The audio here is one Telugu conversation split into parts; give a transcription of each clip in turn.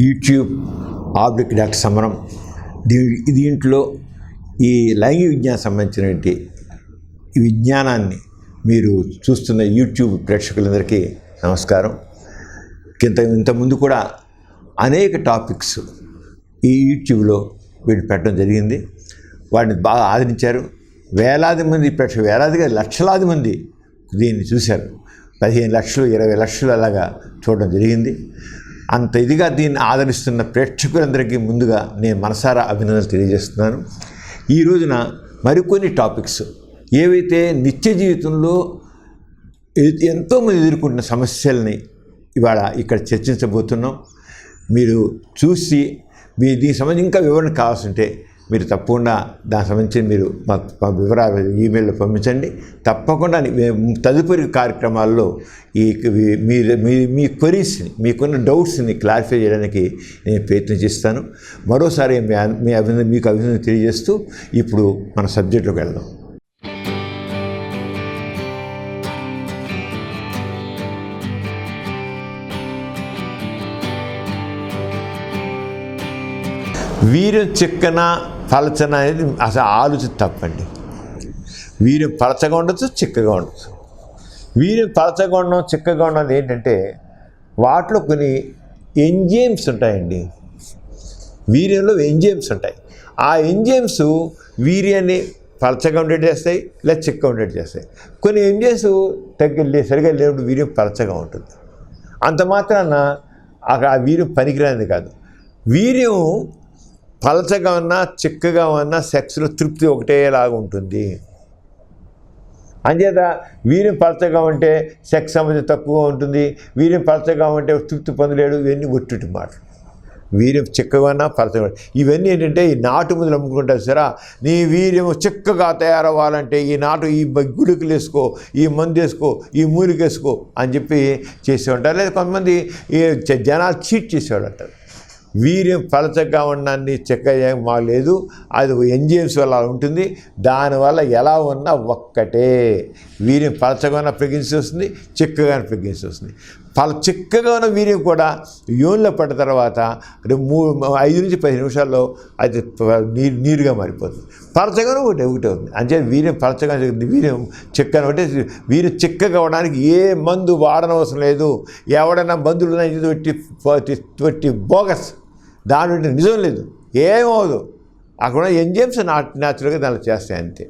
యూట్యూబ్ డాక్టర్ సమరం దీంట్లో ఈ లైంగిక విజ్ఞానం సంబంధించినటువంటి ఈ విజ్ఞానాన్ని మీరు చూస్తున్న యూట్యూబ్ ప్రేక్షకులందరికీ నమస్కారం. ఇంతకుముందు కూడా అనేక టాపిక్స్ ఈ యూట్యూబ్లో వీళ్ళు పెట్టడం జరిగింది. వాటిని బాగా ఆదరించారు. వేలాది మంది వేలాదిగా లక్షలాది మంది దీన్ని చూశారు. 15 లక్షలు 20 లక్షలు అలాగా చూడడం జరిగింది. అంత ఇదిగా దీన్ని ఆదరిస్తున్న ప్రేక్షకులందరికీ ముందుగా నేను మనసారా అభినందనలు తెలియజేస్తున్నాను. ఈ రోజున మరికొన్ని టాపిక్స్ ఏవైతే నిత్య జీవితంలో ఎంతోమంది ఎదుర్కొంటున్న సమస్యల్ని ఇవాళ ఇక్కడ చర్చించబోతున్నాం. మీరు చూసి దీనికి సంబంధించి ఇంకా వివరణ కావాల్సి ఉంటే మీరు తప్పకుండా దానికి సంబంధించి మీరు మా వివరాలు ఈమెయిల్లో పంపించండి. తప్పకుండా తదుపరి కార్యక్రమాల్లో మీ క్వరీస్ని, మీకున్న డౌట్స్ని క్లారిఫై చేయడానికి నేను ప్రయత్నం చేస్తాను. మరోసారి మీకు అభినందన తెలియజేస్తూ ఇప్పుడు మన సబ్జెక్టులోకి వెళ్దాం. వీర్యం చిక్కన పలచన అనేది అసలు ఆలోచన తప్పండి. వీర్యం పలచగా ఉండొచ్చు, చిక్కగా ఉండొచ్చు. వీర్యం పలచగా ఉండడం, చిక్కగా ఉండడం ఏంటంటే వాటిలో కొన్ని ఎంజైమ్స్ ఉంటాయండి. వీర్యంలో ఎంజైమ్స్ ఉంటాయి. ఆ ఎంజైమ్స్ వీర్యాన్ని పలచగా ఉండేది చేస్తాయి, లేదా చిక్కగా ఉండేది చేస్తాయి. కొన్ని ఎంజైమ్స్ సరిగా లేనప్పుడు వీర్యం పలచగా ఉంటుంది. అంత మాత్రాన ఆ వీర్యం పనికిరానిది కాదు. వీర్యం పలచగా ఉన్నా చిక్కగా ఉన్నా సెక్స్లో తృప్తి ఒకటేలాగా ఉంటుంది. అంచేత వీర్యం పలచగా ఉంటే సెక్స్ సమస్య తక్కువగా ఉంటుంది, వీర్యం పలచగా ఉంటే తృప్తి పొందలేడు. ఇవన్నీ ఒట్టుటి మాటలు. వీర్యం చిక్కగా ఉన్నా పలచగా, ఇవన్నీ ఏంటంటే ఈ నాటు ముందులు అమ్ముకుంటారు సరే. నీ వీర్యం చిక్కగా తయారవ్వాలంటే ఈ నాటు, ఈ గుడికలు వేసుకో, ఈ మందు వేసుకో, ఈ మూలిక వేసుకో అని చెప్పి చేసే ఉంటారు. లేదా కొంతమంది జనాలు చీట్ చేసేవాళ్ళు అంటారు. వీర్యం పలచగా ఉండడాన్ని చెక్కగా మాలేదు, అది ఎంజైమ్స్ వల్ల ఉంటుంది. దానివల్ల ఎలా ఉన్నా ఒక్కటే. వీర్యం పలచగా ఉన్న ప్రెగ్నెన్సీ వస్తుంది, చిక్కగా ప్రెగ్నెన్సీ వస్తుంది. చిక్కగా ఉన్న వీర్యం కూడా యోనిలో పడ్డ తర్వాత 5 నుంచి 10 నిమిషాల్లో అది నీరుగా మారిపోతుంది. పలచగానే ఒకటే అవుతుంది. అంటే వీర్యం పలచగా, వీర్యం చిక్కగా ఒకటే. వీర్యం చిక్కగా అవడానికి ఏ మందు వాడనవసరం లేదు. ఎవడైనా మందులు వట్టి బోగస్, దాని నుండి నిజం లేదు, ఏమవదు. అక్కడ ఎంజైమ్స్ న్యాచురల్గా దానిలో చేస్తాయి అంతే.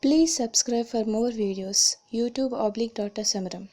Please subscribe for more videos. YouTube / Dr. Samaram.